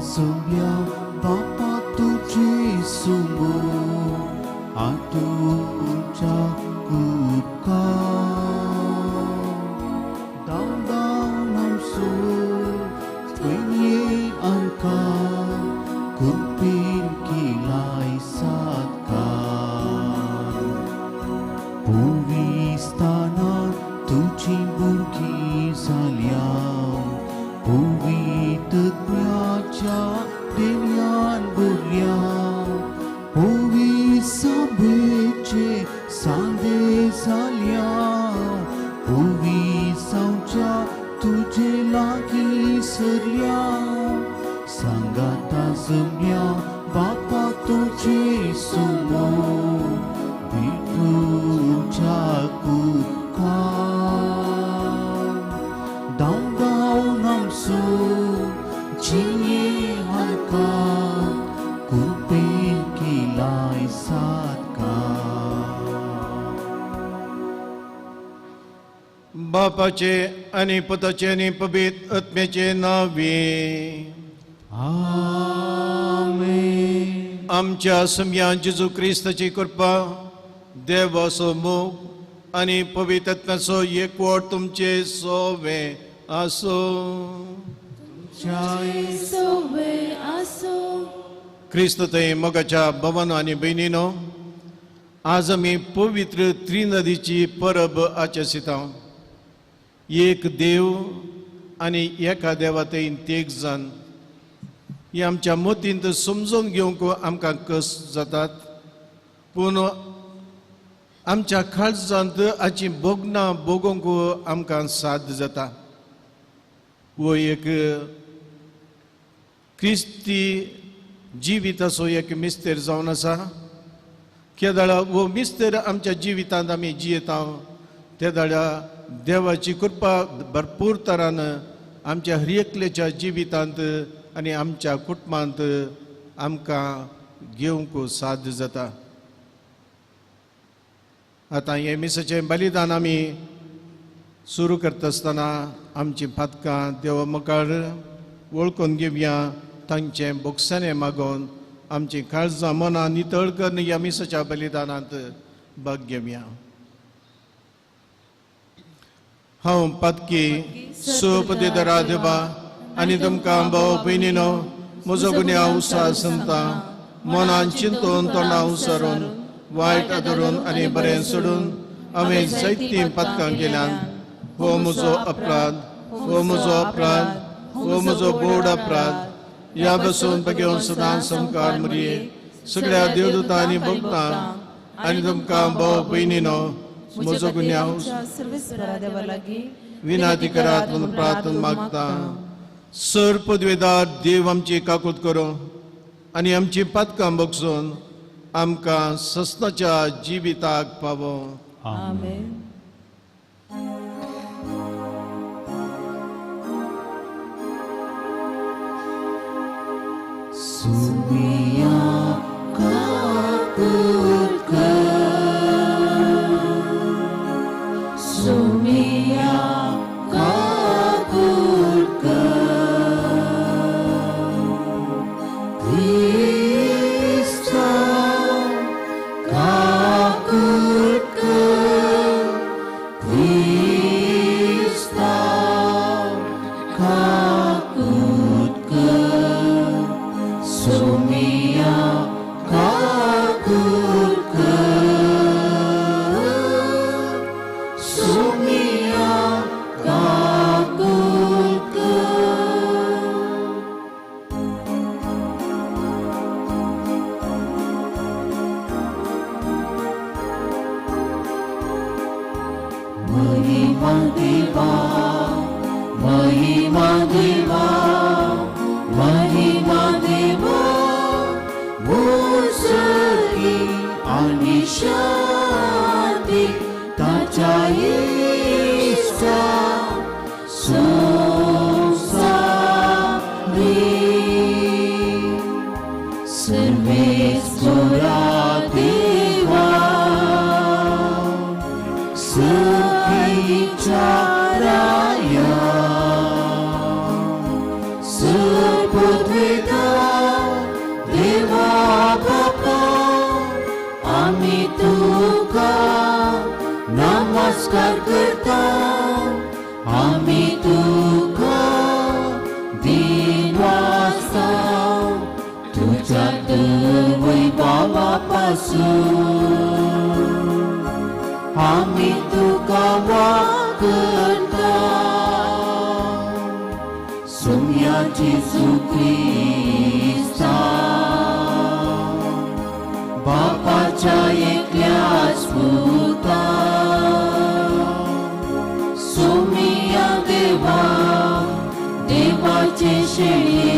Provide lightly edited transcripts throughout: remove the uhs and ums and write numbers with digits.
Surya Bapa tuji sumu adu cakupkan Dau-dau namsu Twenye angkat Kupin kilai satkan Puvi stana tuji burki saliam Puvi tetnyaca dilian buriam Puvi sabece sande saliam Puvi sauca tuje lagi seriam Sanggata semia Bapa tuje sumo Bidu cakupkan Dau-dau namsu Cingi halkan Kupin kilai satkan बापाचे आणि पुताचे आणि पवित्र आत्म्याचे नावे आमेन आमच्या सम्या जेजू ख्रिस्ताची कृपा देवाचो मोग आणि पवित्र आत्म्याचो एकवट तुमचे सोवे असो सोवे असो ख्रिस्त ते मगाच्या भवन आणि बहिणीनो आज आम्ही पवित्र त्रिनदीची परब आचरिता एक देव आणि एका देवातेन तेग जण हे आमच्या मतींत समजून घेवंक आमकां कस जातात पूण आमच्या काळजांत हाची भोगनां भोगूंक आमकां साध्य जाता वो एक क्रिस्ती जिविताचो एक मिस्तेर जावन आसा केदाळा वो मिस्तेर आमच्या जिवितांत आमी जियेता त्या दाड्या देवाची कृपा भरपूर तरान आमच्या हर एकल्याच्या जिवितांत आनी आमच्या कुटुंबांत आमकां घेवंक साध्य जाता आतां हे मिसाचें बलिदान आमी सुरू करता आसतना आमची फातकां देवा मुखार वळखून घेवया तांचे बोगसाणे मागोवन आमची काळजां मनां नितळ करून ह्या मिसाच्या बलिदानांत भाग घेवया हांव पातकी सोपदेदरा देवा आनी तुमकां भाव भयणीनो म्हजो गुन्यांव उसार संता मनान चिंतून तोंडां उसारून वायट आदरून आनी बरें सोडून हांवें जायतीं पातकां केल्यान हो म्हजो अपराध हो म्हजो अपराध हो म्हजो बोड अपराध ह्या बसून बेगीन सदां संकार मरिये सगळ्या देवदूतां आनी भक्तां आनी तुमकां भाव भयणीनो म्हजो गुन्यांव विनाती करात म्हणून प्रार्थना मागता सर पदवेदार देव आमची काकूत करो आनी आमची पातकां बगसून आमकां सस्ताच्या जिविताक पावो आमेन Sumia kapulkan Sumia kapulkan Krista kapulkan Krista kapulkan Sumia kapulkan Sumia kapulkan Mahima Deva Mahima Deva Mahima Deva Musaki Anishanti Tajaisa Susari Servesvara Deva Sekicaraya नमस्कार करता आम्ही तुका दिनवासा तुझ्यात वैभवापासून आम्ही तुका वाकता सोम्याची सुख्रिस्ता बापाच्या एकल्याच पुता सोमिया देवा देवाचे शेळी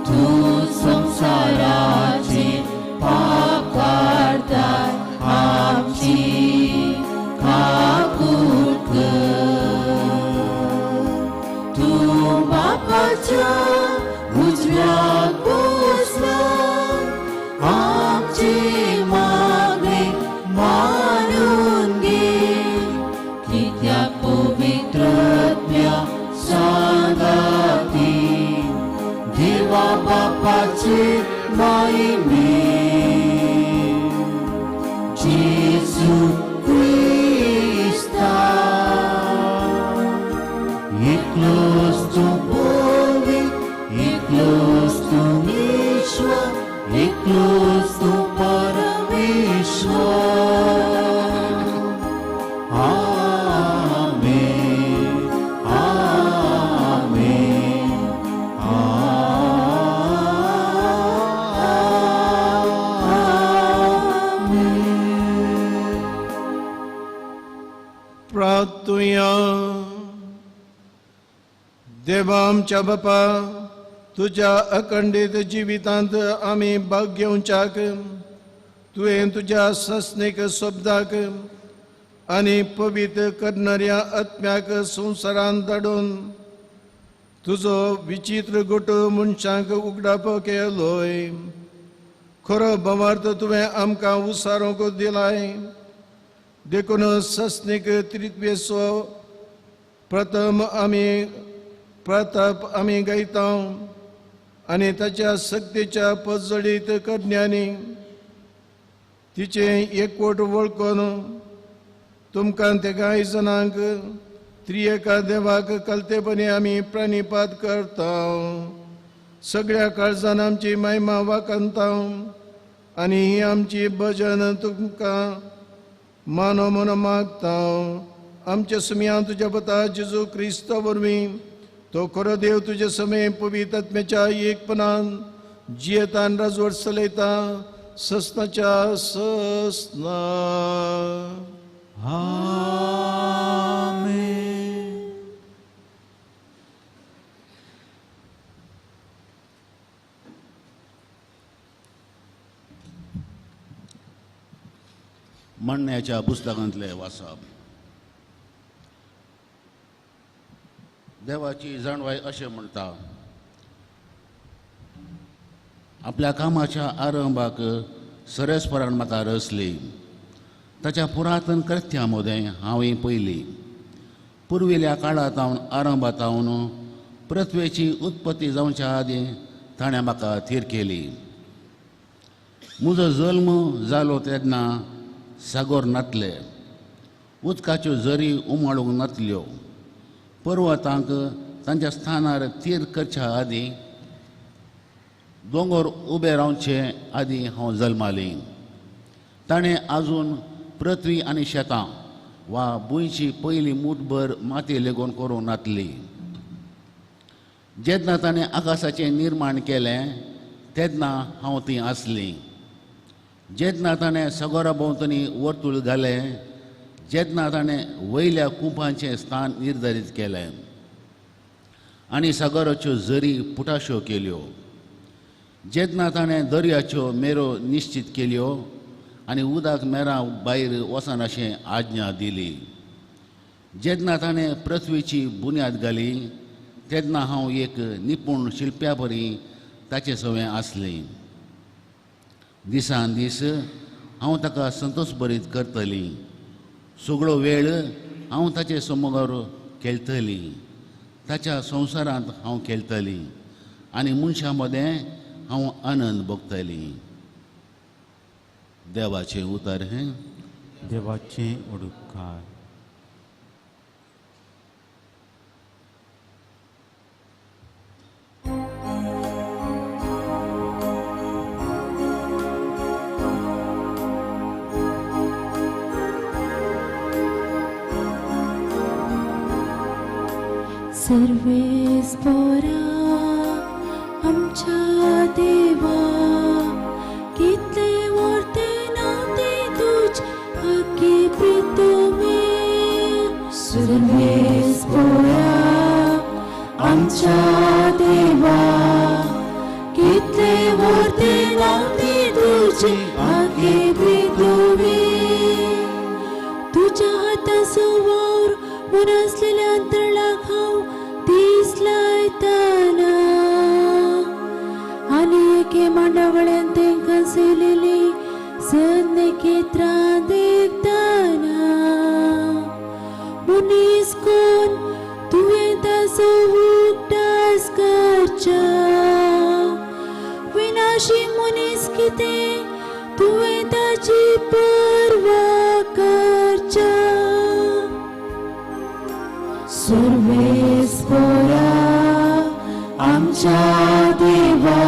तू संसाराचे पाप काढतात आमची काकूट कर. तू बापाच्या उजव्यात बसला आमची मागणी मानून घे की त्या पवित्रत्म्या सांगाती देवा बापाचे महिमे जेसू ख्रिस्ता एकलोच तू पवित्र एकलोच तू ईश्वर एकलोच तू परमेश्वर आमेन आमेन आमेन. प्रार्थूया. देवा आमच्या बापा तुझ्या अखंडित जिवितांत आम्ही भाग घेवच्याक तुवें तुझ्या सस्नेक शब्दाक आनी पवित्र करणाऱ्या आत्म्याक संवसारांत धाडून तुजो विचित्र गोट मनशांक उगडाप केलोय. खरो भावार्थ तुवें आमकां उसारोंक दिलाय. देखून सस्नेक त्रित्वेचो प्रताप आमी गायता आनी ताच्या शक्तीच्या पजडीत करण्यानी तिचे एकवट वळखून तुमकां ते गाय जनांक त्रिएका देवाक कलतेपणी आमी प्रणिपात करता. सगळ्या काळजान आमची महिमा वाकंता आनी ही आमची भजन तुमकां मानो म्हूण मागता. आमच्या सुमयां तुज्या पुता जेजू क्रिस्ता वरवीं तो खरो देव तुजे समेत पवित्र आत्म्याच्या एकपणान जियेतान राजवट चलयता सस्नाच्या सस्ना. आमेन. म्हणण्याच्या पुस्तकांतले वाचप. देवाची जाणवाय अशें म्हणटा आपल्या कामाच्या आरंभाक सरस्परान म्हाका रचली. ताच्या पुरातन कृत्यां मदें हांवें पयली. पुर्विल्या काळांतावन आरंभातावन पृथ्वेची उत्पत्ती जावच्या आदीं ताणें म्हाका थीर केली. म्हजो जल्म जालो तेन्ना सागोर नातले, उदकाच्यो झरी उमाळूंक नातल्यो. पर्वतांक तांच्या स्थानार थीर करच्या आदीं दोंगर उबे रावचे आदीं हांव जल्माली. ताणें आजून पृथ्वी आनी शेतां वा भुंयची पयली मूठभर माती लेगून करूं नातली. जेन्ना ताणें आकाशाचें निर्माण केलें तेन्ना हांव ती आसली. जेन्ना ताणें सागरा भोंवतणी वर्तूळ घालें, जेन्ना ताणें वयल्या कुंपांचें स्थान निर्धारीत केलें आनी सागराच्यो झरी पुटाश्यो केल्यो, जेन्ना ताणें दर्याच्यो मेरो निश्चित केल्यो आनी उदक मेरां भायर वचनाशें आज्ञा दिली. जेन्ना ताणें पृथ्वीची बुन्याद घाली तेन्ना हांव एक निपूण शिल्प्या परी ताचे सवें आसली. दिसान दीस हांव ताका संतोश भरीत करतली. सगळो वेळ हांव ताचे समोर खेळटली. ताच्या संवसारांत हांव खेळटली आनी मनशां मदें हांव आनंद भोगतली. देवाचें उतर हें. देवाचें उडुकार. सर्वेस्परा आमच्या देवा कितले वर्ते नव्हते तुझ आगे प्रितुमे सर्वेस्परा आमच्या देवा कितले वर्ते नव्हते तुझे आगे प्रितुमे तुझ्या हाताचो वावर मन असलेल्या अंतरला खाव दिसलाय ताना आणि एके मांडावळ्यान तेंका सेलेली सन्ने केत्रां देखताना मुनीस कोण तुवें ताचो उगडास करच्या विनाशी मुनीस कितें तुवें ताची पर्वा करच्या सर्वेस्परा आमच्या देवा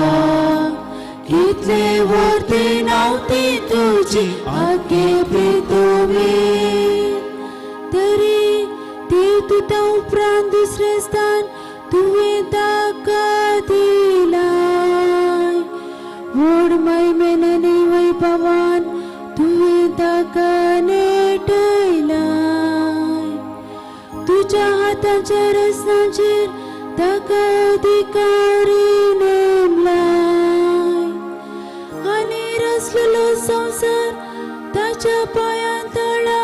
कितले वर्ते नव्हते तुझे आगे प्रितुमे तरी देव तुझ्या उपरांत दुसरे स्थान तुवें ताका दिलाय व्हड महिमेन आनी वैभवान तुवें ताका नेटयलाय तुझ्या हाताच्या रत्नाचेर ताका अधिकारी नेमलाय आनी रचलेलो संसार ताच्या पांयां तळा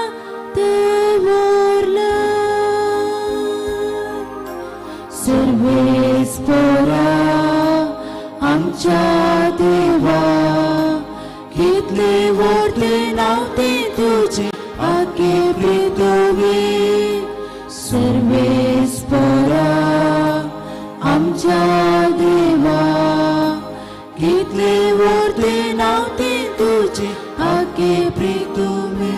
दवरला सर्वेस्परा आमच्या देवा कितले वर्ते नव्हते तुझे आगे प्रितुमे सर्वेस्परा आमच्या देवा कितले वर्ते नव्हते तुझे आगे प्रितुमे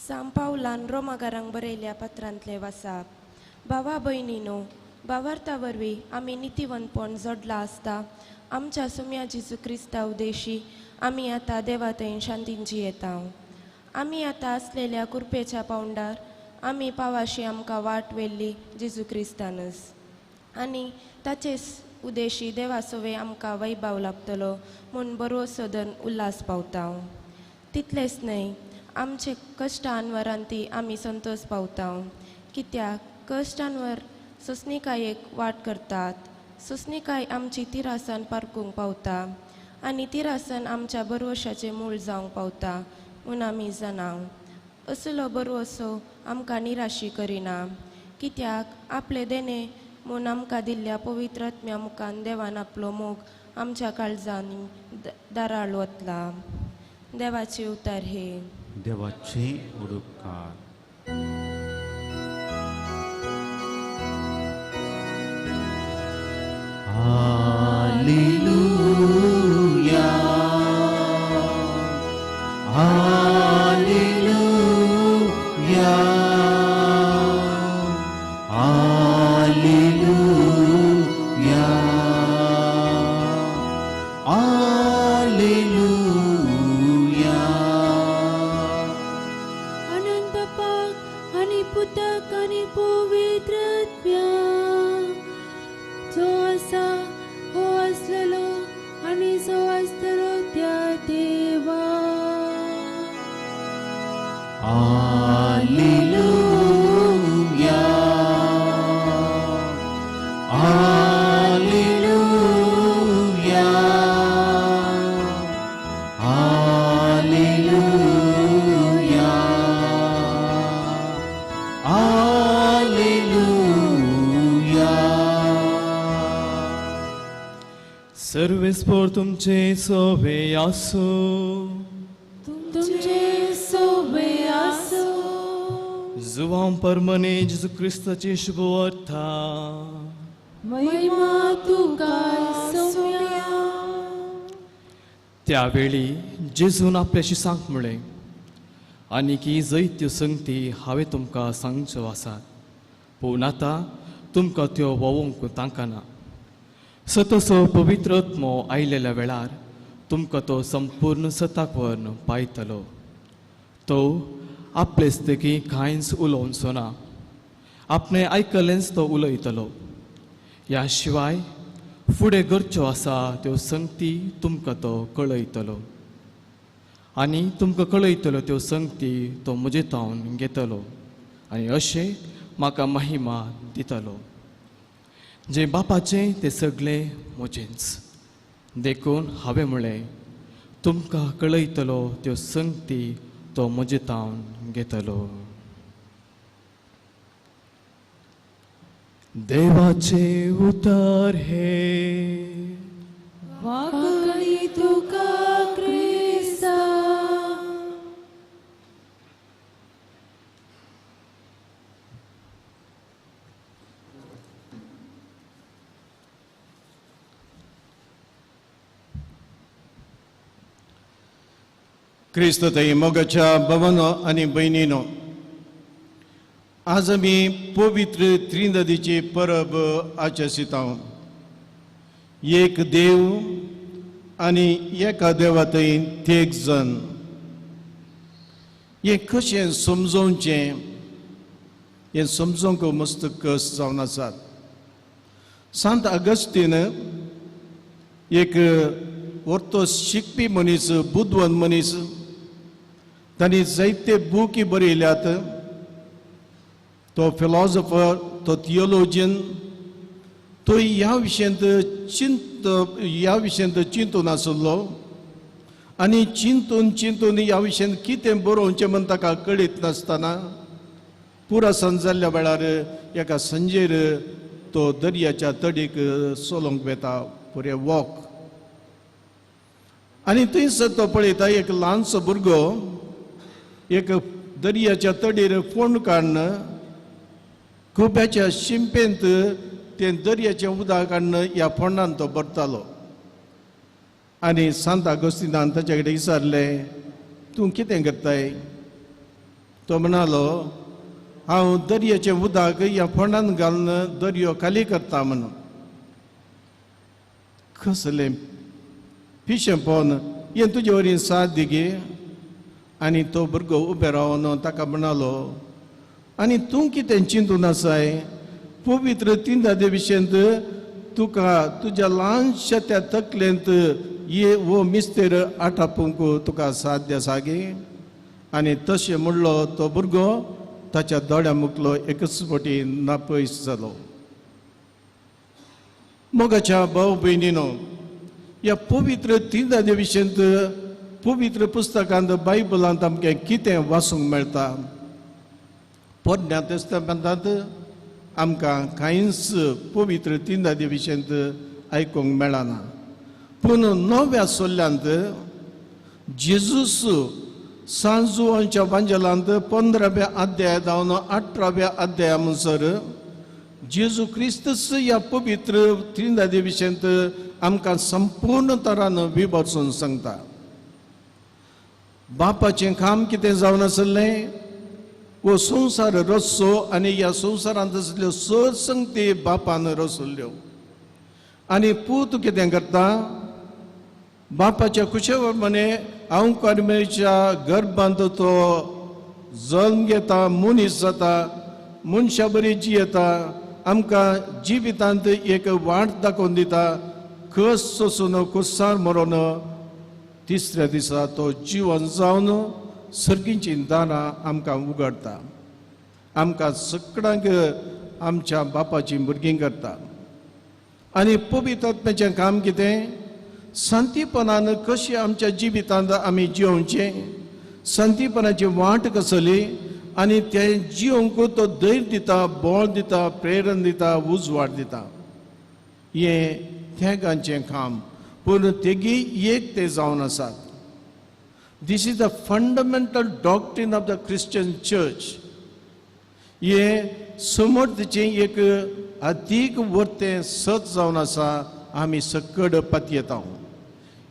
सांपावलान रोमाकारांक बरयल्या पत्रांतले वाचप भावा भयणीनो भावार्था वरवीं आमी नितीवंतपण जोडला आसता आमच्या सुम्या जेजू क्रिस्ता उदेशी आमी आतां देवा थंय शांतींची येता आमी आतां आसलेल्या कुरपेच्या पावंडार आमी पावाशी आमकां वाट वेल्ली जेजू क्रिस्तानच आनी ताचेच उदेशी देवा सोवे आमकां वैभव लाभतलो म्हूण बरो सदन उल्हास पावता तितलेंच न्हय आमचे कश्टांवरांती आमी संतोष पावता कित्याक कश्टांवर सोंसणिकायेक वाट करतात सोंसणिकाय आमची तिरासन पारखूंक पावता आनी तिरासन आमच्या बरवशाचें मूळ जावंक पावता म्हूण आमी जाणाव असलो बरवसो आमकां निराशी करिना कित्याक आपले देणे म्हूण आमकां दिल्ल्या पवित्र आत्म्या मुखान देवान आपलो मोग आमच्या काळजांनी दाराळ वतला देवाचे उतार हे देवाचे उडुपकार हालेलुया हालेलुया हालेलुया हालेलुया अनंत पाक आणि पुतक आणि पवित्र आत्म्या जो असा हो असलेलो आणि जो असतलो त्या देवा हालेलुया हालेलुया हालेलुया हालेलुया सर्वेस्पोर तुमचे सोवे आसो तुमचे सोबे आसो जुवां परमने जेजू क्रिस्ताची शुभवार्ता महिमा तुका सौम्या त्यावेळी जेजून आपल्या शिसांक म्हळें आनी की जायत्यो संगती हांवें तुमकां सांगच्यो आसात पूण आतां तुमकां त्यो वोवंक तांकां ना सतसो पवित्र आत्मो आयलेल्या वेळार तुमकां तो संपूर्ण सताक व्हरून पायतलो. तो आपलेच देखी कांयच उलोवचो ना, आपणें आयकलेंच तो उलयतलो. ह्या शिवाय फुडें गरज्यो आसा त्यो संगती तुमकां तो कळयतलो, आनी तुमकां कळयतलो त्यो संगती तो म्हजे तावन घेतलो, आनी अशें म्हाका महिमा दितलो. जे बापाचें तें सगळें म्हजेंच. देखून हांवें म्हळें, तुमकां कळयतलो त्यो संगती तो म्हजे तावन घेतलो. देवाचे उतर हे वाकडी तुका क्रिस्ता. क्रिस्त थंय मोगाच्या भवनो आनी भयणीनो, आज आमी पवित्र त्रिनदीची परब आचरिता. एक देव आनी एका देवातय तेग जन. हें कशें समजोवचें, हें समजोवंक मस्त कस जावन आसात. सांत अगस्तीन एक ऑर्थोस शिकपी मनीस, बुद्धवन मनीस, तांणी जायते बुकी बरयल्यात. तो फिलॉसॉफर, तो थियोलॉजियन, तो ह्या विशयांत चिंतून आसलो, आनी चिंतून ह्या विशयांत कितें बरोवचें म्हण ताका कळीत नासतना पुरा सांज जाल्ल्या वेळार एका संजेर तो दर्याच्या तडीक सोलोंक वेता, पुरे वॉक. आनी थंयसर तो पळयता एक ल्हानसो भुरगो एक दर्याच्या तडीर फोंड काडन खुब्याच्या शिंपेंत तें दर्याचें उदक काडन ह्या फोंडान तो भरतालो. आनी सांत अगस्तिनान ताचे कडेन विचारलें, तूं कितें करताय? तो म्हणालो, हांव दर्याचें उदक ह्या फोंडान घालून दर्यो खाली करता म्हणून. कसलें पिशेंपण, हें तुजे वरीं साथ दी गे. आनी तो भुरगो उबे रावन ताका म्हणालो, आनी तूं कितें चिंतून आसाय? पवित्र तीनदादे विशयांत तुका तुज्या ल्हानशा त्या तकलेंत वो मिस्तेर आटापूंक तुका साध्य आसा गे. आनी तशें म्हणलो तो भुरगो ताच्या दोळ्या मुखलो एकच फावटी नापयस जालो. मोगाच्या भाव भयणीनो, ह्या पवित्र तीनदादे विशयांत पवित्र पुस्तकांत बायबलांत आमकां कितें वाचूंक मेळटा? पोरण्या तेस्तामेंतांत आमकां कांयच पवित्र तीनदादे विशयांत आयकूंक मेळना. पूण नव्या सोल्ल्यांत जेजूस सांजुवांच्या वांजेलांत 15व्या अध्याय जावन 18व्या अध्याया म्हणसर जेजू क्रिस्तस ह्या पवित्र त्रिनदादे विशयांत आमकां संपूर्ण तरान विभत्सून सांगता. बापाचें काम कितें जावन आसलें? वो संवसार रचचो आनी ह्या संवसारांत आसल्यो सर संगती बापान रचल्ल्यो. आनी पूत कितें करता? बापाच्या कुशे प्रमाणे हांव कार्मेलीच्या गर्भांत तो जल्म घेता, मनीस जाता, मनशा बरी जियेता, आमकां जिवितांत एक वाट दाखोवन दिता, कस सोसून कुसार मरोन तिसऱ्या दिसा तो जिवन जावन सर्गींची दारां आमकां उगडटा. आमकां सगळ्यांक आमच्या बापाची भुरगीं करता. आनी पवित्र आत्म्याचें काम कितें? शांतीपणान कशें आमच्या जिवितांत आमी जियोवचें, शांतीपणाची वाट कसली, आनी तें जियोवंक तो धैर्य दिता, बळ दिता, प्रेरण दिता, उजवाड दिता. हें तेगांचें काम. पूण तेगी एक ते जावन आसात. This is the fundamental doctrine of the Christian Church. हे समर्थेचें एक अदीक वर्तें सत जावन आसा. आमी सकड पातयेता.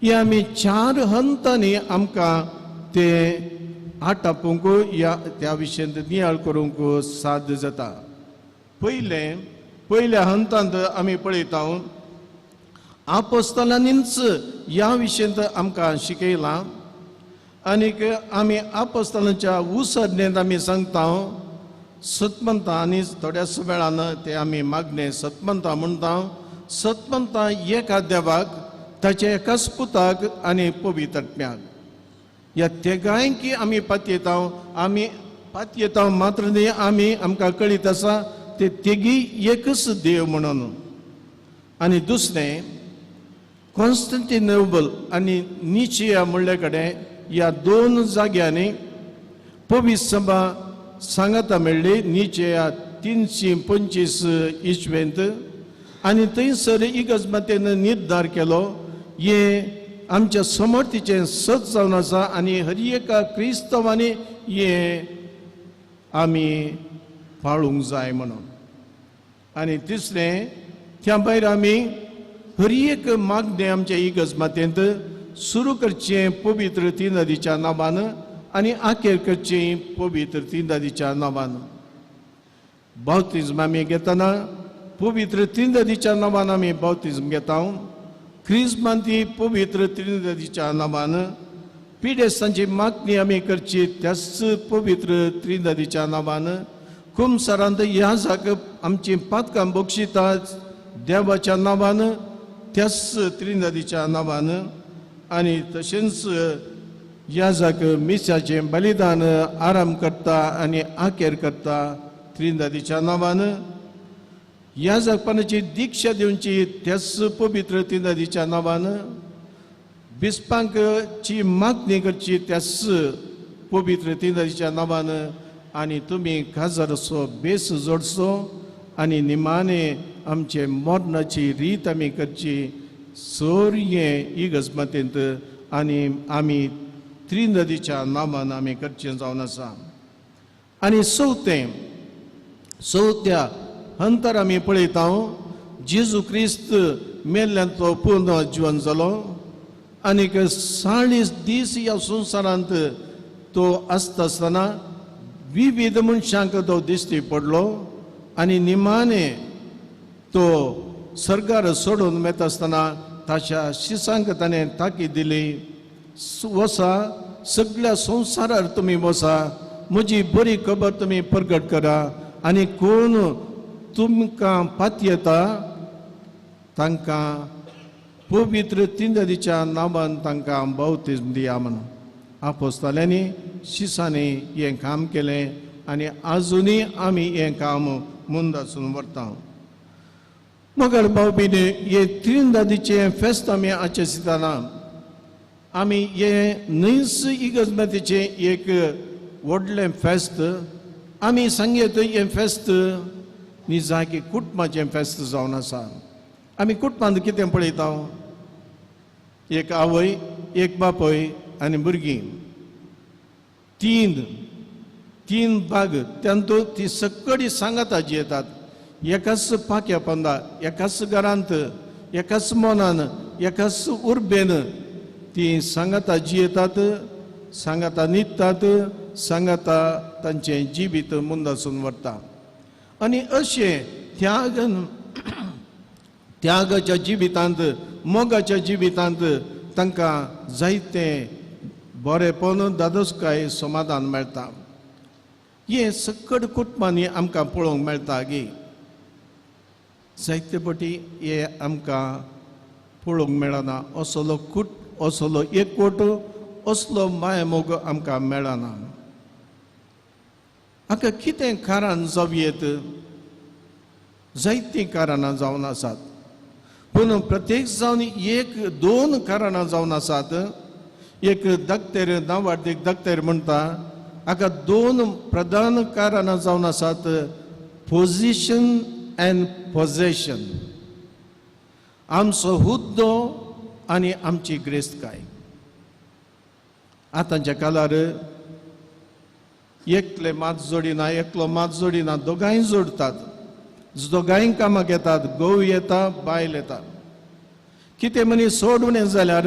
हे आमी 4 हंतांनी आमकां ते आटापूंक ह्या त्या विशयांत नियाळ करूंक साध्य जाता. पयल्या हंतांत आमी पळयता आपोस्तलांनीच ह्या विशयेंत आमकां शिकयलां आनीक आमी आपोस्तलांच्या उसरणेंत आमी सांगता सतमंतां आनी थोड्याच वेळान ते आमी मागणे सतमंतां म्हणटा सतमंतां एका देवाक ताच्या एकाच पुताक आनी पवित्र आत्म्याक ह्या तिगांयकी आमी पातयेता मात्र न्ही आमी आमकां कळीत आसा ते तिगी एकच देव म्हणून आनी दुसरें कॉन्स्टंटिनोबल आनी निचिया म्हणले कडेन ह्या दोन जाग्यांनी पवित्र सभा सांगाता मेळ्ळी निचिया 325 इस्वेंत आनी थंयसर इगर्जमातेन निर्धार केलो हे आमच्या समर्थीचें सत जावन आसा आनी हर एका क्रिस्तवानी हे आमी पाळूंक जाय म्हणून आनी तिसरें त्या भायर आमी हर एक मागणें आमच्या इगर्जमातेंत सुरू करचें पवित्र तीन नदीच्या नांवान आनी आखेर करचें पवित्र तीन नदीच्या नांवान बावतिजम आमी घेतना पवित्र तीन नदीच्या नांवान आमी बावतिजम घेता क्रिस्मांती पवित्र तीन नदीच्या नांवान पिडेस्तांची मागणी आमी करची त्याच पवित्र तीन नदीच्या नांवान कुमसारांत ह्या जाग आमची पातकां बक्षितात देवाच्या नांवान त्याच तीन नदीच्या नांवान आनी तशेंच ह्या जाग मिसाचें बलिदान आराम करता आनी आखेर करता तीन नदीच्या नांवान ह्या जगपानाची दिक्षा दिवची त्याच पवित्र तीन नदीच्या नांवान बिस्पांकची मागणी करची त्याच पवित्र तीन नदीच्या नांवान आनी तुमी काजारचो बेस जोडचो आनी निमाणे आमचे मोडणाची रीत आमी करची सोर हें इगर्जमातेंत आनी आमी तीन नदीच्या नांवान आमी करचें जावन आसा आनी चवथ्या अंतर आमी पळयता जेजू क्रिस्त मेल्ल्यान तो पूर्ण जिवन जालो आनीक 40 दीस ह्या संवसारांत तो आसता आसतना विविध मनशांक तो दिश्टी पडलो आनी निमाणे तो सर्गार सोडून मेता आसतना ताच्या शिसांक ताणें ताकीद दिली वसा सगळ्या संवसारार तुमी वसा म्हजी बरी खबर तुमी प्रगट करा आनी कोण तुमकां पातयेता तांकां पवित्र तीन नदीच्या नांवान तांकां बावतिजम दिया म्हणून आपोस्तलांनी शिसांनी हें काम केलें आनी आजुनूय आमी हें काम मुंदासून व्हरता मगर भाव भयणी हे तीन नदीचें फेस्त आमी आचरितना आमी हे नैस इगर्जमातेचें एक व्हडलें फेस्त आमी सांगेत हें फेस्त निजाकी कुटुंबाचें फेस्त जावन आसा आमी कुटुंबांत कितें पळयता एक आवय एक बापय आनी भुरगीं तीन भाग तातूंत ती सगळी सांगाताची येतात एकाच पाक्या पंदा एकाच घरांत एकाच मोनान एकाच उर्बेन ती सांगाता जियेतात सांगाता न्हिदतात सांगाता तांचें जिवीत मुंदासून व्हरता आनी अशें त्यागाच्या जिवितांत मोगाच्या जिवितांत तांकां जायतें बरेपण दादोसकाय समाधान मेळटा हे सकट कुटुंबांनी आमकां पळोवंक मेळटा गे जायते फावटी हे आमकां पळोवंक मेळना असलो एकवट असलो मायमोग आमकां मेळना हाका कितें कारण जावं येत जायतीं कारणां जावन आसात पूण प्रत्येक जावन एक दोन कारणां जावन आसात एक दक्तेर नांवार्थीक दक्तेर म्हणटा हाका दोन प्रधान कारणां जावन आसात पोजिशन एंड पोजेशन आमचो हुद्दो आनी आमची ग्रेस्तकाय आतांच्या काळार एकले मात जोडिना एकलो मात जोडिना दोगांय जोडतात दोगांय कामाक येतात घोव येता बायल येता कितें मनीस सोडून जाल्यार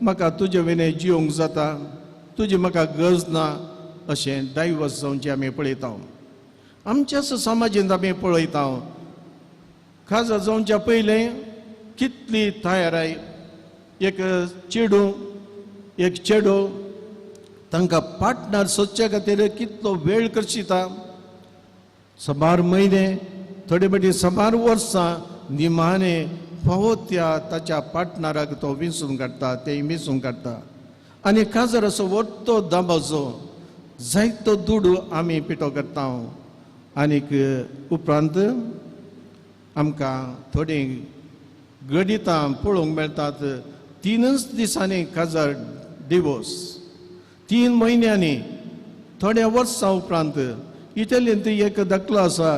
म्हाका तुजे विने जिवंक जाता तुजी म्हाका गरज ना अशें डायवर्स जावचें आमी पळयता आमच्याच समाजींत आमी पळयता काजार जावच्या पयलें कितली तयाराय एक चेडू एक चेडो तांकां पार्टनर सोदचे खातीर कितलो वेळ करचिता. सबार म्हयने थोडे फावटी सबार वर्सां निमाणे फावो ताच्या पार्टनराक तो विंचून काडटा, ते विंचून काडटा. आनी काजर असो वट्टो दाबाचो जायतो दुडू आमी पिठो करता. आनीक उपरांत आमकां थोडी गणितां पळोवंक मेळटात. 3च दिसांनी काजार डिवोर्स, 3 म्हयन्यांनी थोड्या वर्सां उपरांत. इटलींत एक दाखलो आसा,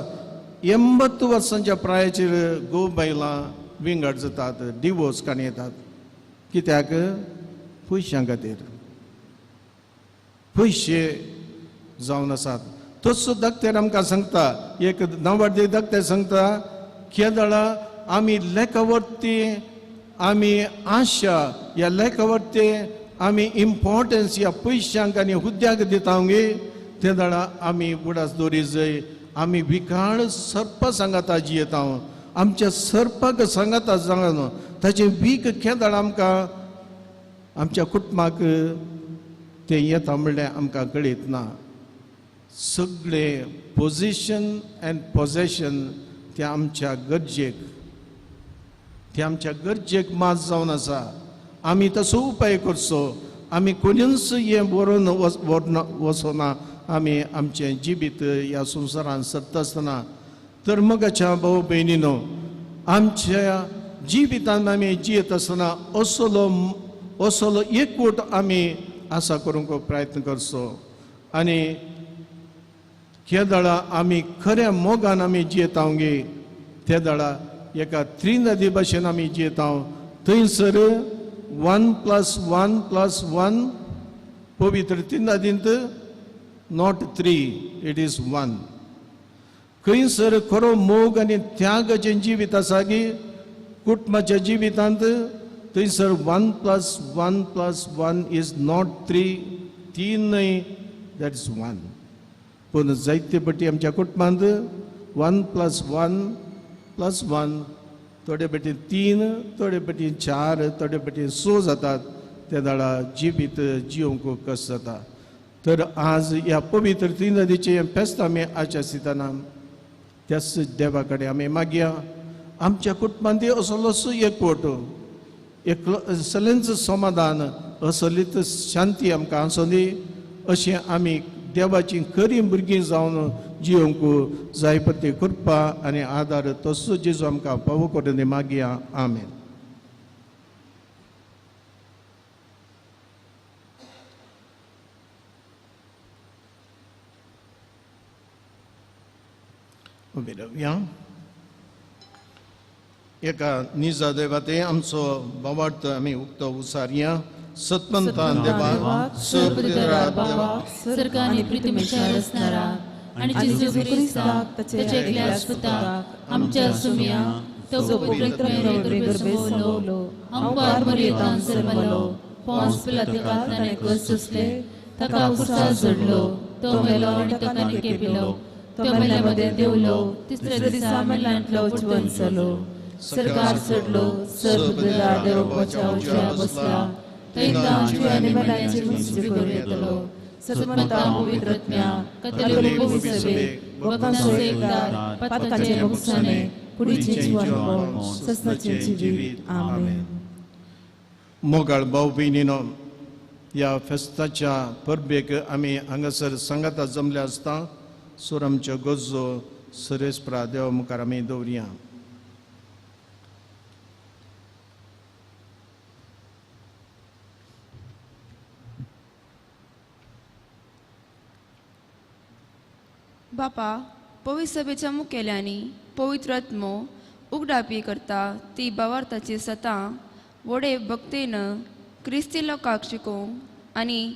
80 वर्सांच्या प्रायाचेर घोव बायलां विंगड जातात, डिवोर्स काणी येतात. कित्याक? पयशां खातीर. पयशे जावन आसात. तसो दाखतेर आमकां सांगता, एक नांवाडी दाखते सांगता, केदळा आमी लेखावरती आमी आशा ह्या लेखावरती आमी इम्पॉर्टन्स ह्या पयशांक आनी हुद्द्याक दिता गे, ते दाडा आमी उडास दवरी जाय. आमी विकाळ सर्प सांगाता जियेता. आमच्या सर्पाक सांगाता जावन ताचे वीक केदळ आमकां आमच्या कुटुंबाक ते येता म्हणल्यार आमकां कळीत ना. सगळे पोजिशन एंड पोजेशन ते आमच्या गरजेक, ते आमच्या गरजेक मात जावन आसा. आमी तसो उपाय करचो. आमी कोणूच हे व्हरून वचोना. आमी आमचें जिवीत ह्या संवसारान सरता आसतना. तर मोगाच्या भाव भयणीनो, आमच्या जिवितान आमी जियेत आसतना असलो एकवट आमी आसा करूंक प्रयत्न करचो. आनी केदळा आमी खऱ्या मोगान आमी जियेता गे, ते दाडा एका त्रिनदी भाशेन आमी जियेता. थंयसर 1+1+1 पवित्र त्रिनदींत नॉट 3, इट इज 1. खंयसर खरो मोग आनी त्यागाचें जिवीत आसा गे कुटुंबाच्या जिवितांत, थंयसर 1+1+1 इज नॉट 3, 3 न्हय, दॅट इज 1. पूण जायते फावटी आमच्या कुटुंबांत 1+1+1 थोडे फावटी 3, थोडे फावटी 4, थोडे फावटी 6 जातात. त्या दाडा जिवीत जिवंक कस जाता. तर आज ह्या पवित्र त्रिनदीचे फेस्त आमी आचरितना त्याच देवा कडेन आमी मागया, आमच्या कुटुंबांत असलोच एकवट, सलेंच समाधान, असलीच शांती आमकां आसूं दी. अशें आमी देवाची खरी भुरगीं जावन जिवंक जाय पडटी कृपा आनी आदार तसो जेजू आमकां फावो करून दी मागया. आमेन. उबे रावया. एका निजा देवाते आमचो बावार्थ आमी उक्तो उसारया. सत्मंतान देवा, सर्वपितरा देवा, सर्गांनी पृथ्वीचेर असणारा आणि जेजू ख्रिस्ताक ताचे एकल्या पुताक आमच्या सुम्या तो पवित्र गर्भे सोवलो, अंबार मरियतान जल्मलो, पोंस पिलातान ताणें कस सोंसले, ताका कुर्सार जोडलो, तो मेलो आनी ताका निकेपिलो, तो मेल्यामध्ये देवलो, तिसऱ्या दिसा मेल्यांतलो उजवून चलो, सर्गार चडलो, सर्वपितरा देव बचावच्या बसला, थंय आनी मेल्यांची मुक्ती करून येतलो. सत्मंता पवित्रत्म्या कथोलिक सभे वखदांचो एकदार पातकाचे मुक्साने पुढीचे जीवन सस्नाचे जिवीत. आमेन. मोगाळ भाव भयणीनो, ह्या फेस्ताच्या परबेक आमी हांगासर सांगाता जमले आसता सर आमच्यो गरजो सरेस्परा देवा मुखार आमी दवरया. बापा, पवित्र सभेच्या मुखेल्यांनी पवित्रत्मो उगडापी करता ती भावार्थाची सतां व्हडे भक्तेन क्रिस्ती लोकांक शिकोवंक आनी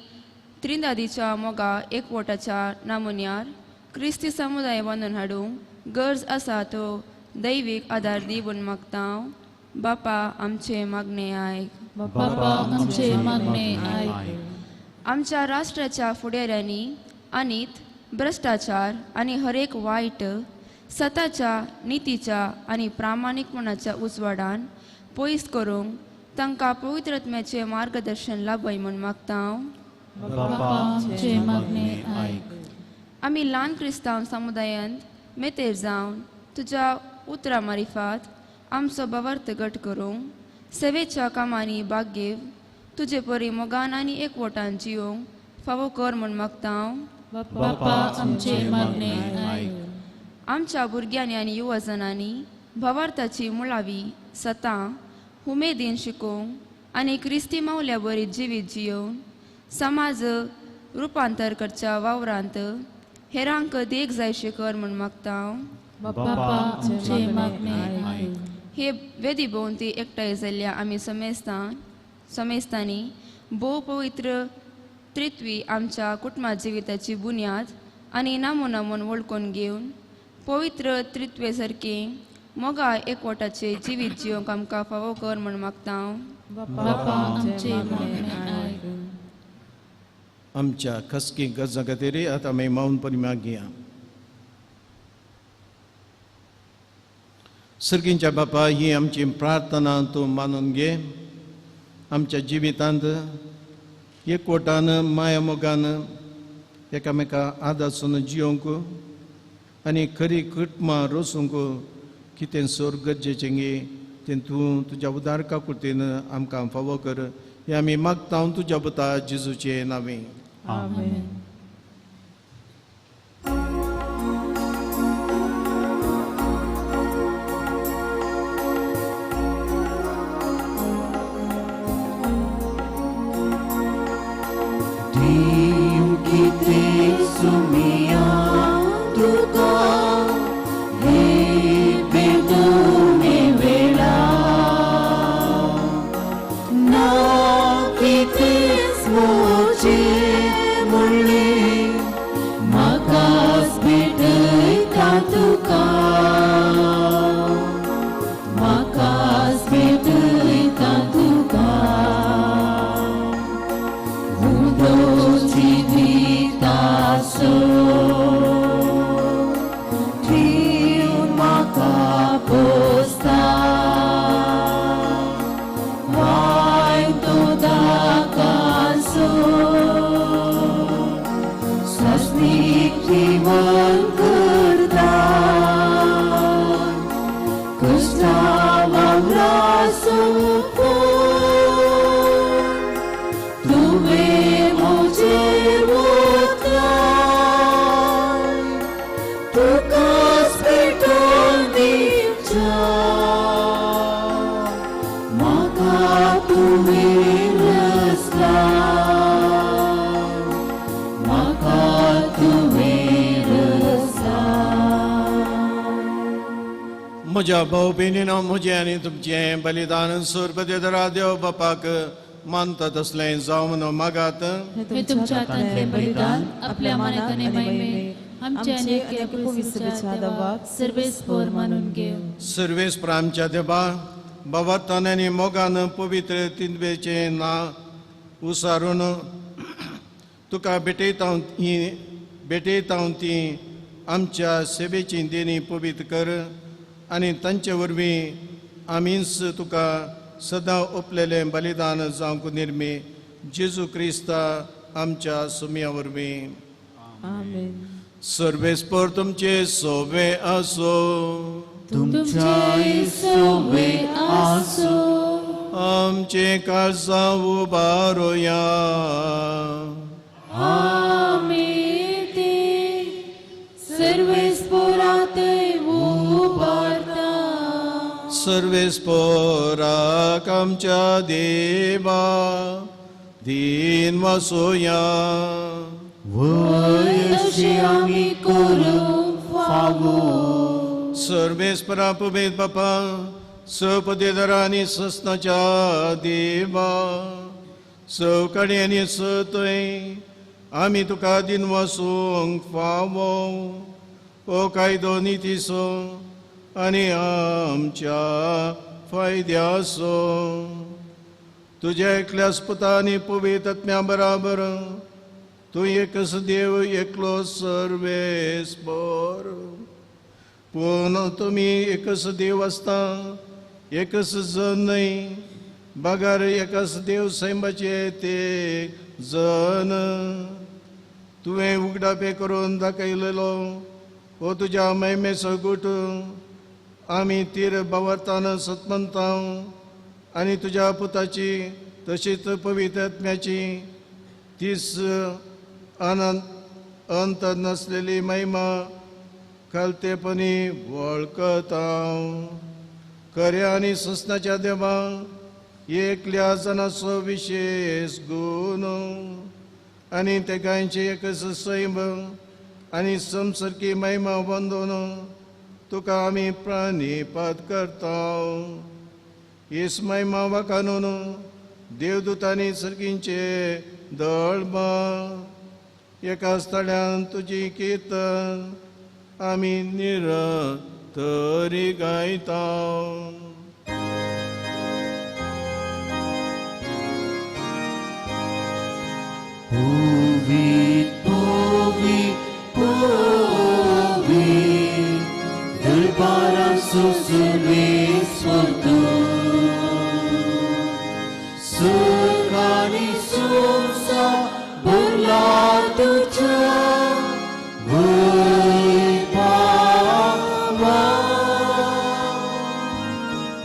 त्रिनादीच्या मोगा एकवटाच्या नामोन्यार क्रिस्ती समुदाय बांदून हाडूंक गरज आसा तो दैवीक आदार दी म्हूण मागता. बापा, आमचे मागणे आयक. बापा, आमचे मागणे आयक. आमच्या राष्ट्राच्या फुडाऱ्यांनी आनीत भ्रष्टाचार आनी हरेक वायट सताच्या नितीच्या आनी प्रामाणीकपणाच्या उजवाडान पयस करूंक तांकां पवित्रात्म्याचें मार्गदर्शन लाभय म्हूण मागता हांव. बापा आमचे मागणे आयक. आमी ल्हान क्रिस्तांव समुदायांत मेतेर जावन तुज्या उतरां मारिफात आमचो भावार्थ घट करूंक सेवेच्या कामांनी भाग घेव तुजे परी मोगान आनी एकवटान जियोंक फावो कर म्हूण मागता हांव. बापा आमचे मागणे आयक. आमच्या भुरग्यांनी आनी युवजनांनी भावार्थाची मुळावी सतां उमेदीन शिकोवंक आनी क्रिस्ती मावल्या बरी जिवीत जियोवन समाज रुपांतर करच्या वावरांत हेरांक देख जायशे कर म्हूण मागता हांव. बापा आमचे मागणे आयक. हे वेदी भोंवती एकठांय जाल्ल्या आमी समेस्तांनी भोव पवित्र त्रित्वी आमच्या कुटुंबा जिविताची बुन्याद आनी नामून वळखून घेवन पवित्र त्रित्वे सारकें मोगा एकवटाचे जिवीत जियोंक आमकां फावो कर म्हूण मागता हांव. बापा आमचे मागणे आयक. आमच्या खसकी गरजा खातीर आतां आमी मौनपणी मागया. सर्गींच्या बापा, ही आमची प्रार्थना तूं मानून घे. आमच्या जिवितांत एकवटान माया मोगान एकामेका आदासून जियोंक आनी खरी कुटुंबां रोसूंक कितें सोर गरजेचें गे तें तूं तुज्या उदारका कृतीन आमकां फावो कर. हें आमी मागता तुज्या पुता जेजूचे नांवें. आमेन. Dio que te sumia tuka he bedone vela na kite smoche mulli makas bedai tuka makas bedai tuka so Tiu maka posta Vai toda canso Sasnik timan kerdan Kustavam rasu pun Tuve mojeru म्हज्या भाऊ भयणीनो, म्हजें आनी तुमचें बलिदान सुरपतेदरा देव बापाक मानता तसलें जावं म्हणून मागात. हे तुमच्या हातांतले बलिदान आपल्या मनात आनी महिमे आमचे आनी एकल्या पवित्र देवाक सर्वेस्पर मानून घेव. सर्वेस्पर आमच्या देवा, भावार्थान आनी मोगान पवित्र तिनवेचें नांव उसारून तुका भेटयता ती आमच्या सेवेची देणी पवित्र कर आनी तांचे वरवीं आमीच तुका सदां ओपलेलें बलिदान जावंक निर्मी जेजू क्रिस्ता आमच्या सुमया वरवीं. आमेन. सर्वेस्पर तुमचे सोवे आसो. तुमच्या सोवे आसो. आमचे काळजां उबारोया. आमेन. ते सर्वेस्परांतय उबारता. सर्वेस्पराक आमच्या देवा दीन वासोया. वयशे आमी करूंक फावो. सर्वेस्परा पवित्र बापा, सपदेदरा आनी सस्नाच्या देवा, सवकाडी आनी सतय आमी तुका दिन वासूंक फावो. ओ कायदो नितीसो आनी आमच्या फायद्यासो तुज्या एकल्या पुता आनी पवित्र आत्म्या बराबर तूं एकच देव एकलो सर्वेस्पर. पूण तुमी एकच देव आसता एकच जण नाही, बगार एकाच देव सैमाचे ते जण. तुवें उगडापे करून दाखयलेलो हो तुज्या महिमेचो गुट आमी तीर बावरतान सतमंता आनी तुज्या पुताची तशीच पवित्र आत्म्याची तीच आनंद अंत नसलेली महिमा खालतेपणी वळखता. खऱ्या आनी सस्नाच्या देवा एकल्या जनाचो विशेष गुण आनी ते गायचे एकच सैम आनी समसरकी महिमा वंदोन तुका आमी प्राणीपात करता. हेच महिमा वाकानून देवदूतांनी सर्गींचे दळबा एका स्थळ्यान तुजी कीर्तन आमी निरतरी गायता. दरबारा सुसुमेश्वरतो सुखानी सुसा बोला तुझ्या वैभवा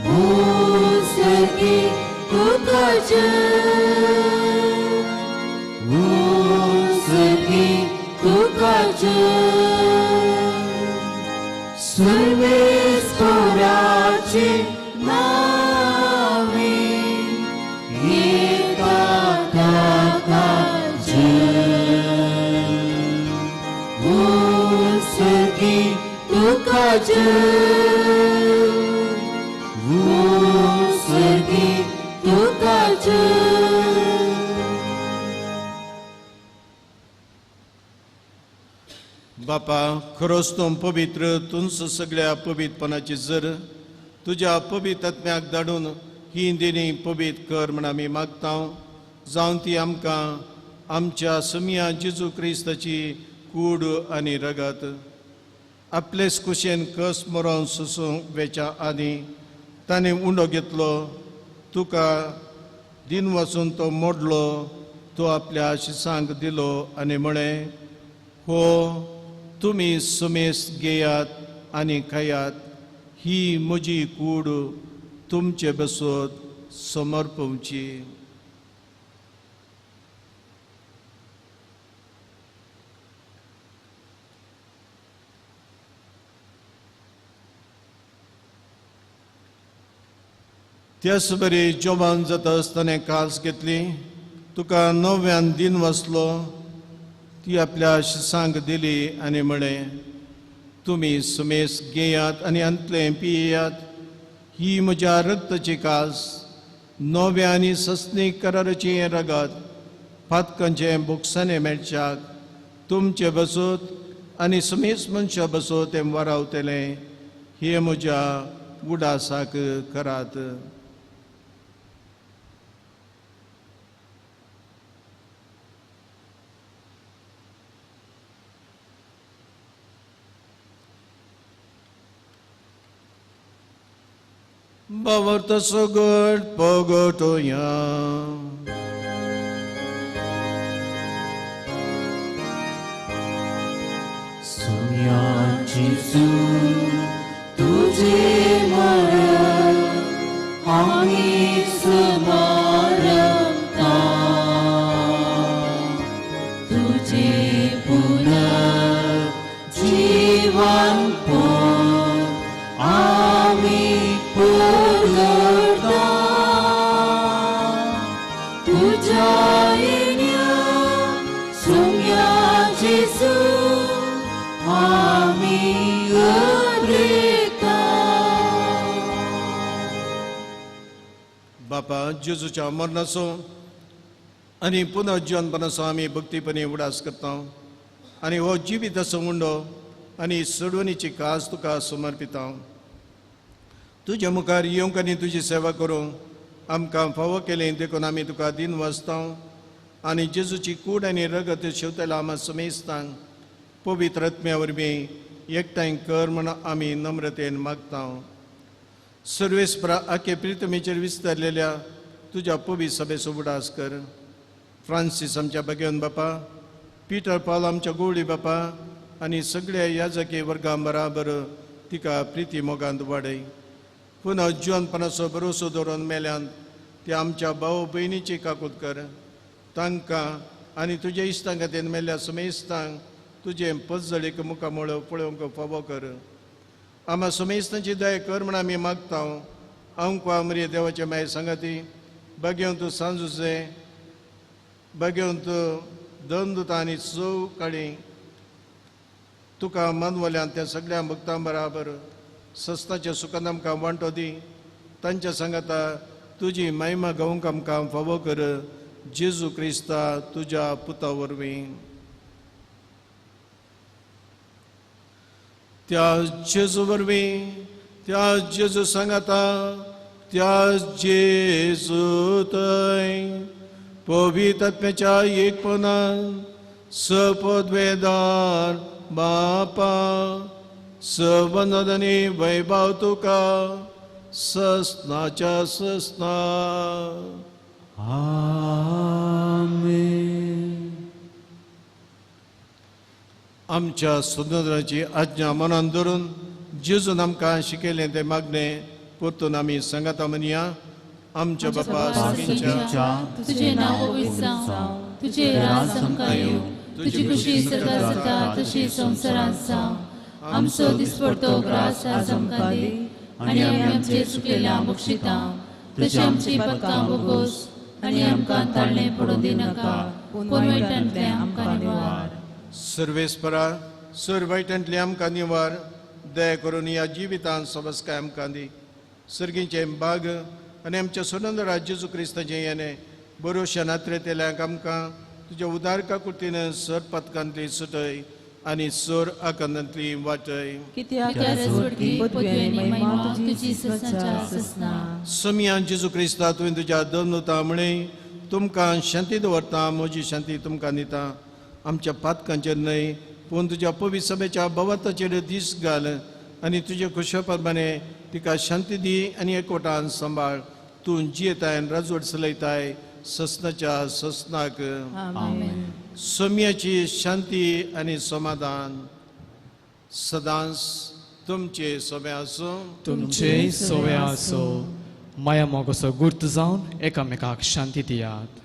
मुसकी तुझे मुसकी तुझे सर्वेश्वराची नावे एका ताकाचे मुसकी तुकाचे मुसकी तुकाचे. बापा, खरोच तूं पवित्र, तूंच सगळ्या पवित्रपणाची जर तुज्या पवित्र आत्म्याक धाडून ही देणी पवित्र कर म्हण आमी मागता. जावं ती आमकां आमच्या समिया जेजू क्रिस्ताची कूड आनी रगत आपलेच कुशेन कस मरोन सुसूंक वेच्या आदी ताणें उंडो घेतलो, तुका दिन वचून तो मोडलो, तो आपल्या शिसांक दिलो आनी म्हळें, हो तुमी सुमेस घेयात आनी खायात, ही म्हजी कूड तुमचे बसोत समर्पवची. त्याच बरी जेवण जाता आसतना कास घेतली, तुका नव्यान दिन वसलो, ती आपल्या शिसांक दिली आनी म्हळें, तुमी सुमेस घेयात आनी अंतले पियेयात, ही म्हज्या रक्ताची कास, नव्या आनी सस्नीक कराराची रगत, फातकांचे बुकसाने मेळच्याक तुमचे बसोत आनी सुमेस मनशा बसोत तें वारावतलें, हे म्हज्या उडासाक करात. Bavarta sogod pogotoya Somiaci su तुझे मरण आम्ही स्मरता तुझे पुनर्जीवन आम्ही पुनर्ता तुझ्या येण्या सोम्याचे सु आम्ही बापा जेजूच्या मरणाचो आनी पुनर्जीवनपणाचो आमी भक्तीपणी उडास करता आनी हो जिविताचो उंडो आनी सोडवणीची कास तुका समर्पिता. तुज्या मुखार येवंक आनी तुजी सेवा करूंक आमकां फावो केलें देखून आमी तुका दिन वाजता आनी जेजूची कूड आनी रगत शेवतेला आमी समेस्तांक पवित्र आत्म्या वरवीं एकठांय कर म्हण आमी नम्रतेन मागता. सर्वेस्परा आखे प्रितमेचेर विस्तारलेल्या तुझ्या पवी सभेचो उडास कर. फ्रांसीस आमच्या भगवन बापा, पीटर पॉल आमच्या गोवळी बापा आनी सगळ्या याजकी वर्गां बराबर तिका प्रिती मोगांत वाडय. पुन्हा जुवानपणाचो भरोसो दवरून मेल्यांत ते आमच्या भाव भयणीची काकूत कर. तांकां आनी तुज्या इश्टां खातीर मेल्ल्या सुमेस्तांक तुजे पजळीक मुखामोळ पळोवंक फावो कर. आम्हा सुमेस्तांची दया कर म्हण आमी मागता. अंक मरी देवाचे माय सांगाती भगवंत सांजुजे भगवंत दंदूत आनी चव काळी तुका मनवल्यान त्या सगळ्या भक्तां बराबर सस्ताच्या सुखान आमकां वांटो दी. तांच्या सांगाता तुजी महिमा गावंक आमकां फावो कर. जेजू क्रिस्ता तुज्या पुता वरवीं. त्या जेजू वरवीं त्या जेजू सांगाता त्या जेजू थंय पवित्र आत्म्याच्या एकपणान सपदवेदार बापा सवनद आनी वैभव तुका ससनाच्या ससना. आमच्या सुंदराची आज्ञा मनान धरून जेजून आमकां शिकयलें तें मागणें परतून आमी सांगाता म्हणया. आमच्या बापा स्वर्गीच्या तुझे नाव पवित्र जावं, तुझे राज आमकां येवं, तुझी खुशी सदा जाता तशी संवसारांत जावं. आमचो दिसपडटो ग्रास आज आमकां दी आनी आमी आमचे चुकलेल्यांक बक्षिता. तशी आमची पातकां बोगोस आनी आमकां ताळणें पडूं दिनाका, पूण वायटांतल्यान आमकां निवार. सर्वेस्परा सर वायटांतली आमकां निवार. दया करून ह्या जिवितांत सबस्काय आमकां दी. सर्गीचे बाग आनी आमच्या सुनंदरा जेजू क्रिस्ताचें येणें बरोवश्या नात्रेतेल्यांक आमकां तुज्या उदार काकुतीन सर पथकांतली सुटय आनी सर आकांतांतली वाटय. कित्याक राजवटी पदवी महिमा तुजी ससनाच्या ससना. समिया जेजू क्रिस्ता तुवें तुज्या दंदुता म्हणय तुमकां शांती दवरता. म्हजी शांती तुमकां दिता. आमच्या पातकांचेर न्हय पूण तुज्या पवित्र सभेच्या भवाताचेर दीस घाल आनी तुजे खुशे प्रमाणे तिका शांती दी आनी एकवटान सांबाळ. तूं जियेताय आनी राजवट चलयताय ससनाच्या ससनाक. आमेन. सौम्याची शांती आनी समाधान सदांच तुमचे सोबे आसूं. तुमचे सोवे आसो. माया मोगोचो गुर्त जावन एकामेकाक शांती दियात.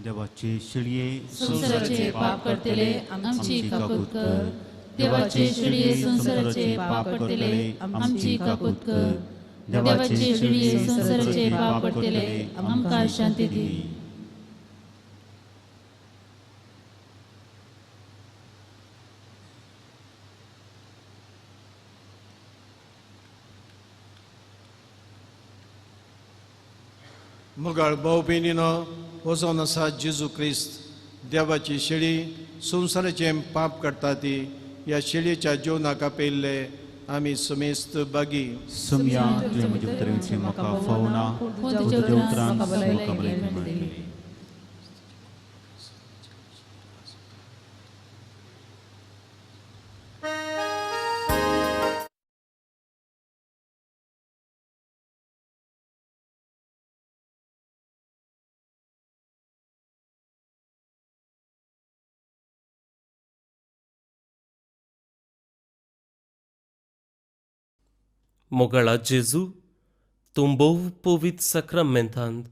देवाचे शिळये संसाराचे पाप करतले आमची काकूत कर. देवाचे शिळये संसाराचे पाप करतले आमची काकूत कर. देवाचे शिळये संसाराचे पाप करतले आमकां शांती दी. मुगाळ भाव भयणीनो वचोन आसा जेजू क्रिस्त. देवाची शेळी संवसाराचें पाप काडटा ती. ह्या शेळयेच्या जेवणाक आपयल्ले आमी समेस्त बागी. समया तुवें म्हजे उतरेचे म्हाका फावना, पूण तुज्या तुज्या उतरान म्हाका भलायकी म्हाका भलायकी मेळटली. मेळटली. मोगाळा जेजू तूं भोव पवित्र सक्रामेंतांत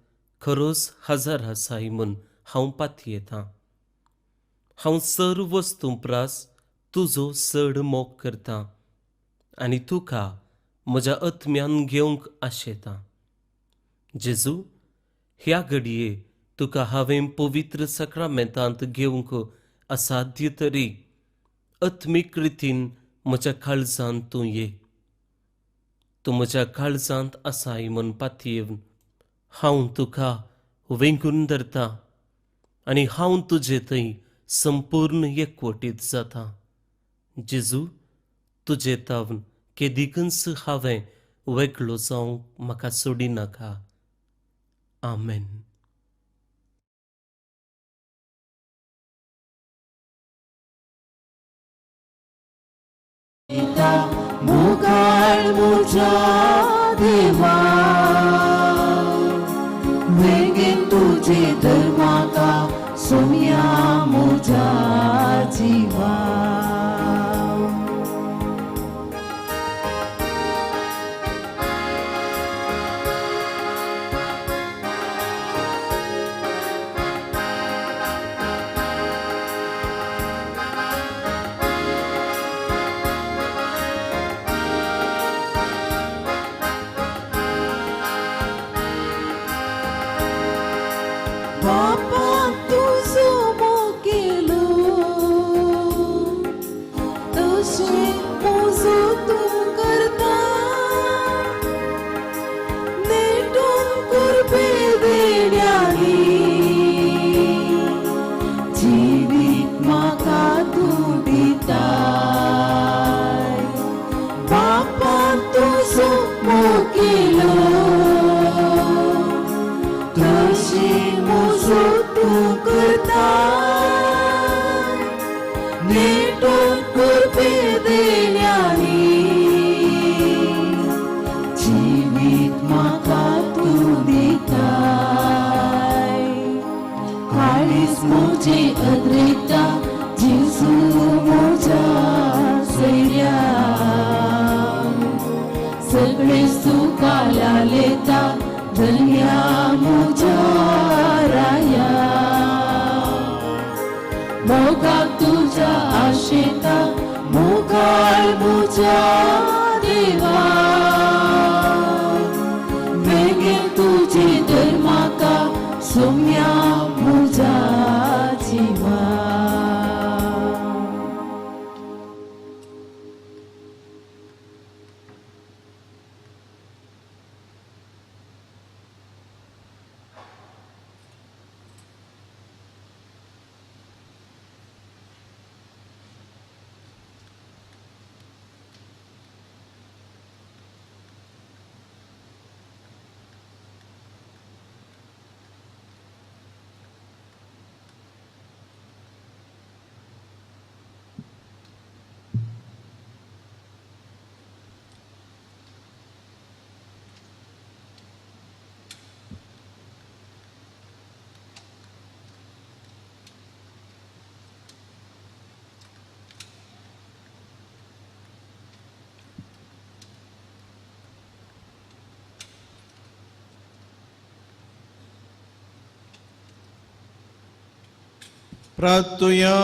खरोच हजर आसाय म्हूण हांव पातयेतां. हांव सर्व वस्तू प्रास तुजो चड मोग करतां आनी तुका म्हज्या आत्म्यान घेवंक आशेतां. जेजू ह्या घडये तुका हांवें पवित्र सक्रामेंतांत घेवंक असाध्य तरी आत्मीक रितीन म्हज्या काळजांत तूं ये. तूं म्हज्या काळजांत आसाय म्हूण पातयेवन हांव तुका वेंगून धरतां आनी हांव तुजे थंय संपूर्ण एकवटीत जातां. जेजू तुजे तावन केदिकच हांवें वेगळो जावंक म्हाका सोडिनाका. आमेन. मुखार मुझा देवा वेगेन तुझे धर्माका सोम्या मुझा जीवा Papa tuzo mokelo तसे मुझो तू करता नेटून कुर्बे देण्यानी जीवित माका तू दिताय बापा तुझो मोकेलो तशी मुझो तू करता नेटून कुर्बे देण्यानी जीवित माका तू दिताय हाडीस मुझे अद्रिता जिसू मुझा सैर्या सगळे सुखाला लेता धन्या मुझा राया मोगाक तुझ्या आशेता मोगाळ मुझा देवा वेगेन तुझे धर्माका सोम्या मुझा जीवा प्रार्थुया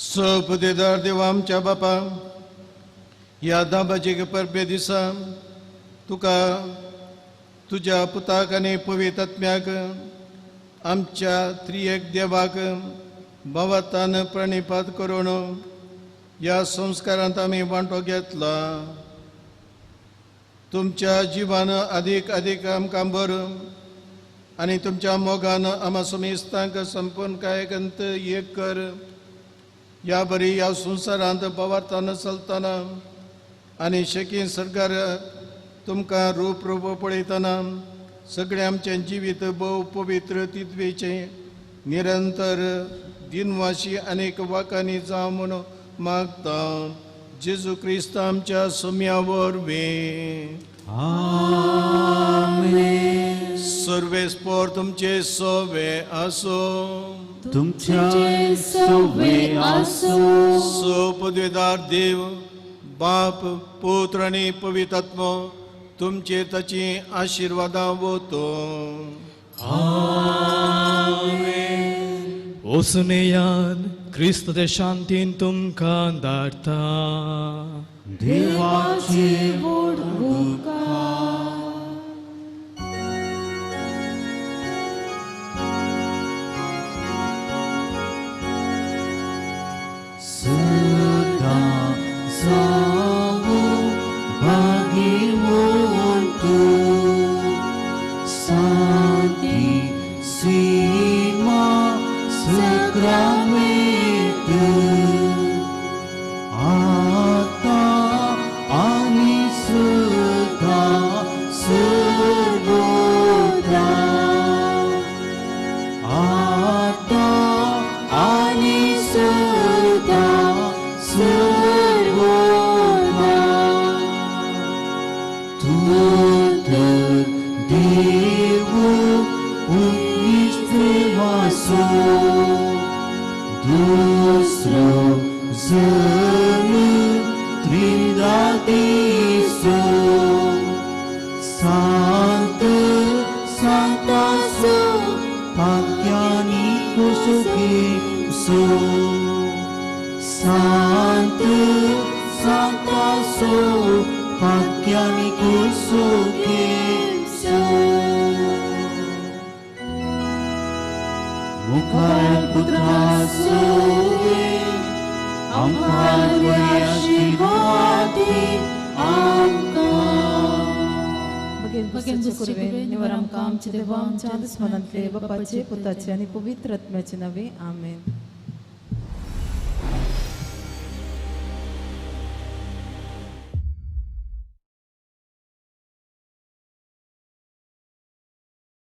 सपदेदार देवा आमच्या बापा या दाबाचे परबे दिसा तुका तुझ्या पुताक आनी पवित्र आत्म्याक आमच्या त्रिएक देवाक भवतान प्रणिपात करून या संस्कारांत आमी वांटो घेतला तुमच्या जिवान अधिक अधिक आमकां बरं आणि तुमच्या मोगान आम्हा समेस्तांक संपूर्ण कायकंत एक कर या बरी या संसारांत भवार्थान चलतना आणि शेकी सरकार तुमकां रूप रूप पळयतना सगळे आमचे जिवीत भोव पवित्र तितवेचे निरंतर दिनवाशी अनेक वाकांनी जावं म्हणून मागता जेजू क्रिस्त आमच्या सोम्या वरवीं आमेन. सर्वेस्पोर तुमचे सोवे असो तुमच्या सोवे असो. सोपदेदार देव बाप पुत्र आणि पवित्र आत्मा तुमचे ताची आशीर्वादा वतो ओसुनेयान क्रिस्त ते शांतीन तुमकां धाडटा देवाचे सदा जावो भागिवंतु शांती सीमा सक्रमेंत आता आणि सदा देव वासो दुसरो जन त्रिदादीसो सांत सांतासो भाग्यानी कुसुके सो सांत सांतासो भाग्यानी कुसुके सो मुखार पुत्रासो आमकां आशीर्वादी आमकां मगेन दुसरे निवर आमकां आमचे देवा आमच्या दुस्मनांतले बापाचे पुताचे आनी पवित्र आत्म्याचे नवे आमेन.